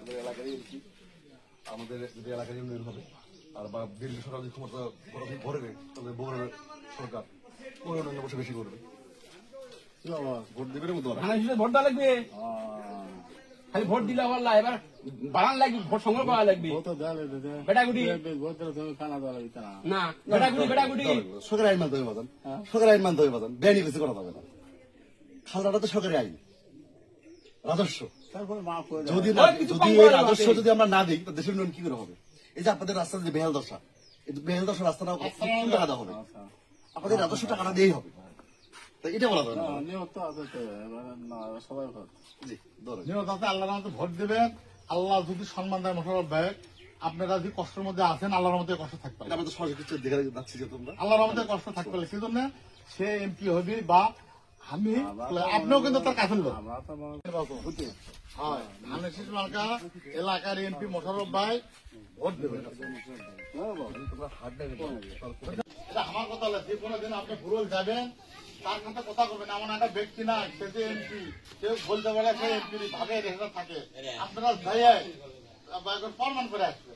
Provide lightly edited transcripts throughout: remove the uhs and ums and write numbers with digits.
আমাদের এলাকারই এমপি, আমাদের যদি এলাকার উন্নয়ন হবে আর বা দিল্লি সরকার যদি ক্ষমতা ভরে দেয় তাহলে বগুড়া সরকার উন্নয়ন অবশ্যই বেশি করবে। ভোট দেবে মতো ভোট দেওয়া লাগবে, খালি ভোট দিলে আবার এবার বাড়ান লাগবে, ভোট সংগ্রহ করা লাগবে। বেটাগুটি না, বেটাগুটি সরকারি আইন মানতে হবে বাজান, সরকারি আইন মানতে হবে বাজান, বেআইনি কিছু করা যাবে না। খালদাটা তো সরকারি আইন, রাজস্ব। যদি এই রাজস্ব যদি আমরা না দিই তো দেশের উন্নয়ন কি করে হবে? এই যে আপনাদের রাস্তা যে বেহাল দশা, এই বেহাল দশা রাস্তাটা কোন টাকা দেওয়া হবে? আপনাদের রাজস্ব টাকাটা দিয়েই হবে, তাই এটা বলা যাবে না। আল্লাহর মতো ভোট দেবেন, আল্লাহ যদি সম্মান দেয় মোশাররফ ভাই, আপনারা যদি কষ্টের মধ্যে আছেন আল্লাহর মধ্যে কষ্ট থাকবে, আমাদের সরকার দেখে যাচ্ছি যে তোমরা আল্লাহর মধ্যে কষ্ট থাকবে, সেই জন্য সে এমপি হবে বা আমি আপনিও কিন্তু তার কাছের লোক। ধানের শীষ মার্কা এলাকার এমপি মোশাররফ ভাই ভোট দেবেন। আমার কথা হলো যে কোনো দিন আপনি ভুল যাবেন তার সাথে কথা করবেন, এমন একটা ব্যক্তি না সে যে এমপি, কেউ বলতে পারে সে এমপি ভাবে রেখে থাকে, আপনারা যাইয়ে প্রমাণ করে আসবে।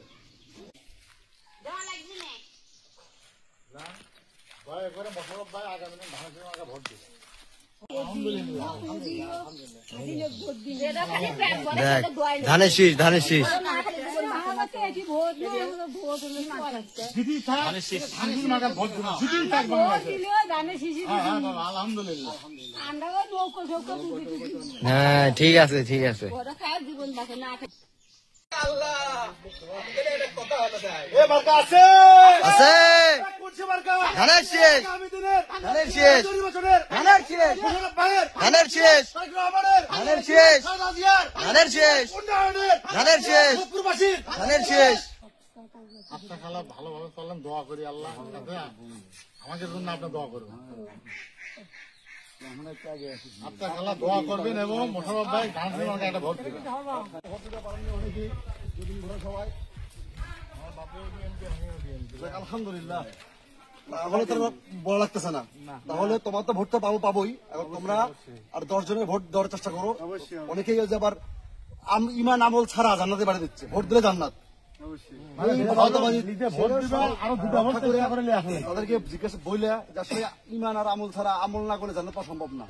মোশাররফ ভাই আগামী দিন ধানের শীষ মার্কা ভোট দেবে। ধানের শীষ, ধানের শীষ। আলহামদুলিল্লাহ, হ্যাঁ ঠিক আছে, ঠিক আছে। আছে ধানের শীষ, ধানের শীষ, ধানের শীষ, ধানের শীষ, ধানের শীষ, ধানের শীষ, ধানের শীষ, ধানের শীষ। আপনার খালা ভালোভাবে চলেন, দোয়া করি আল্লাহ আমাদের জন্য আপনি দোয়া করবেন, আপনার খালা দোয়া করবেন এবং মোশাররফ ভাই ধানের শীষ মার্কা একটা ভোট দেবেন। আলহামদুলিল্লাহ, তাহলে তো বড় লাগতেছে না, তাহলে তোমার তো ভোটটা পাবোই। এখন তোমরা আর 10 জনের ভোট দেওয়ার চেষ্টা করো। অনেকেই যে আবার ইমান আমল ছাড়া জান্নাতে বাড়ি দিচ্ছে, ভোট দিলে জান্নাত। তাদেরকে জিজ্ঞাসা বইলে আসলে ইমান আর আমল ছাড়া আমল না করলে জান্নাত পাওয়া সম্ভব না,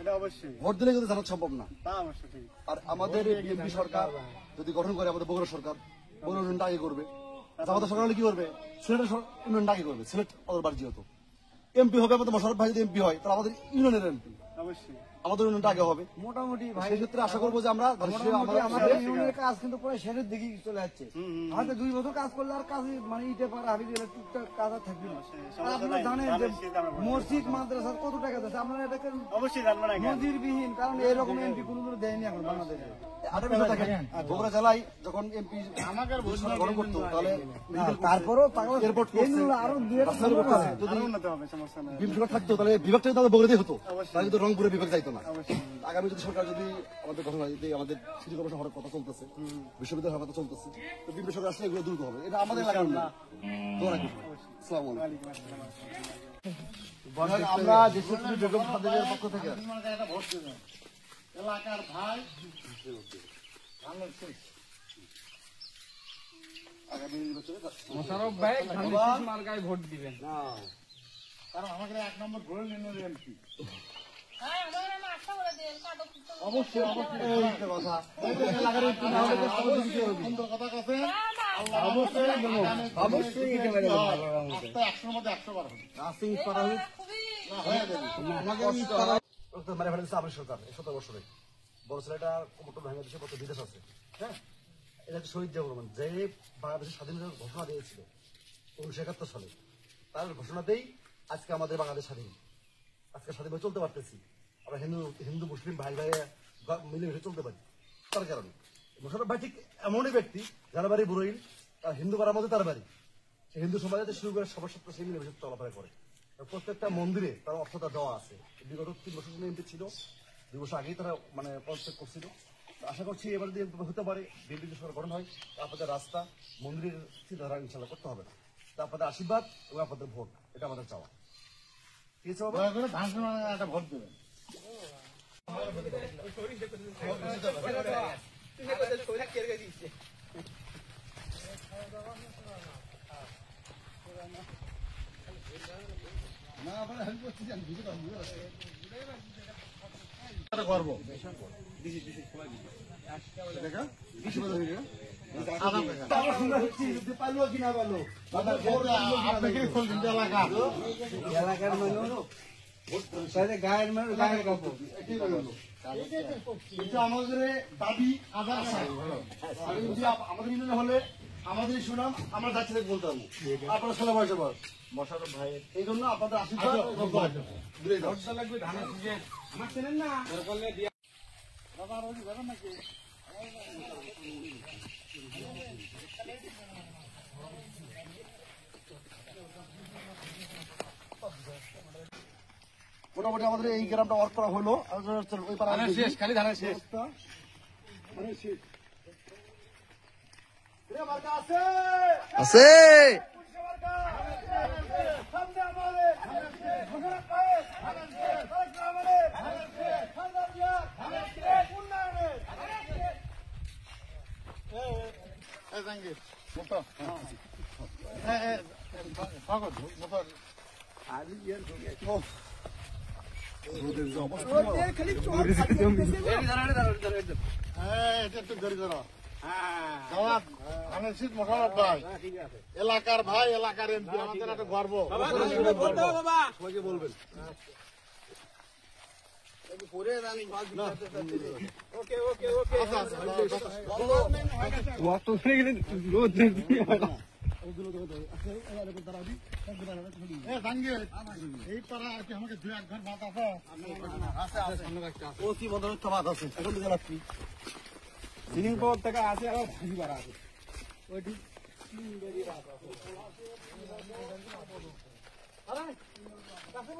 ভোট দিলে কিন্তু জান্নাত সম্ভব না। আর আমাদের এমপি সরকার যদি গঠন করে, আমাদের বগুড়া সরকার বগুড়া উন্নয়নটা আগে করবে। আমাদের সরকার হলে কি করবে? সিলেটের উন্নয়নটা আগে করবে। সিলেট আমাদের বাড়ি, যেহেতু এমপি হবে আমাদের মোশাররফ ভাই, যদি এমপি হয় তাহলে আমাদের ইউনিয়নের এমপি, আমাদের উন্নয়নটা আগে হবে মোটামুটি। সেই ক্ষেত্রে আশা করবো যে আমরা আমাদের ইউনিয়নের কাজ কিন্তু প্রায় শেষের দিকে চলে যাচ্ছে। হয়তো 2 বছর কাজ করলে আর কাজ মানে ইটে পারা হাবি দিলে টুকটাক কাজ আর থাকবে না। আপনারা জানেন যে মসজিদ মাদ্রাসা কত টাকা দিচ্ছে, আপনারা এটাকে অবশ্যই জানবেন নজিরবিহীন, কারণ এরকম এমপি কোনোদিনও দেয়নি এখন বাংলাদেশে। বগুড়া জেলায় যখন এমপি গঠন করতো তাহলে তারপরও আরো বিভাগ থাকতো, তাহলে বিভাগটা তাদের বগুড়াতেই হতো, তাহলে কিন্তু রংপুরে বিভাগ যাইতো না। আগামী যদি সরকার যদি আমাদের গঠন হয়, আমাদের সিটি কর্পোরেশন হওয়ার কথা চলতেছে, বিশ্ববিদ্যালয় হওয়ার কথা চলতেছে, তো বিভিন্ন সরকার আসলে এগুলো দ্রুত হবে। এটা আমাদের এলাকার না। আমরা দেশপ্রিয় বেগম খালেদার পক্ষ থেকে এলাকার ভাই আগামী নির্বাচনে মোশাররফ ভাই ধানের শীষ মার্কায় ভোট দিবেন, কারণ আমাদের 1 নম্বর ভোট নিয়ে এমপি। অবশ্যই কথা এলাকার একটু না হলে সুন্দর কথা কাছে অবশ্যই 100 মধ্যে 100 বার হবে। মানে ফেলেছে আমাদের সরকার এই 17 বছরে বড় ছেলেটা কোমরটা ভেঙে দিয়েছে, কত বিদেশ আছে। হ্যাঁ, এটা হচ্ছে শহীদ জিয়াউর রহমান, যে বাংলাদেশের স্বাধীনতার ঘোষণা দিয়েছিল 1971 সালে। তার ঘোষণাতেই আজকে আমাদের বাংলাদেশ স্বাধীন, আজকে স্বাধীনভাবে চলতে পারতেছি। আমরা হিন্দু মুসলিম ভাই ভাই মিলেমিশে চলতে পারি। তার কারণে মোশাররফ ভাই ঠিক এমনই ব্যক্তি, যার বাড়ি বুড়ইল, তার হিন্দু পাড়ার মধ্যে তার বাড়ি, সে হিন্দু সমাজে শুরু করে সবার সাথে সে মিলেমিশে চলাফেরা করে। প্রত্যেকটা মন্দিরে তার অর্থতা দেওয়া আছে। বিগত 3 বছর জন্য এমপি ছিল, 2 বছর আগেই তারা মানে পদত্যাগ করছিল। আশা করছি এবার যদি হতে পারে, বিএনপি সরকার গঠন হয়, আপনাদের রাস্তা মন্দিরের চিন্তাধারা ইনশাল্লাহ করতে হবে না। তা আপনাদের আশীর্বাদ এবং আপনাদের ভোট, এটা আমাদের চাওয়া। ঠিক আছে বাবা, দয়া করে ধানের একটা ভোট দেবেন। গর্ব পারলো কি না পারলো আপনাকে এলাকা এলাকার মানুষ গায়ের মানুষ গায়ের কাপড় এটা আমাদের দাবি আদার আমাদের ইউনিয়নে হলে আমাদের সুনাম আমরা যাচ্ছি থেকে বলতে পারবো আপনারা ষোলো বয়সে বয়স মশারফ ভাই এই জন্য আপনাদের আশীর্বাদ লাগবে ধানের সিজন আমার চেনেন না মোটামুটি আমাদের এই গ্রামটা ওয়ার্ক করা হলো ওই পাড়া ধানের শেষ খালি ধানের শেষ আছে এলাকার ভাই এলাকার এমপি আমাদের একটা গর্ব বলবেন এই পাড়া আমাকে দু এক ঘর ভাত আছে ও কি বদরত্ব বাদ আছে এখন দিকে রাখছি সিলিং পাওয়ার থেকে আছে আবার ভাজি বাড়া আছে কাছে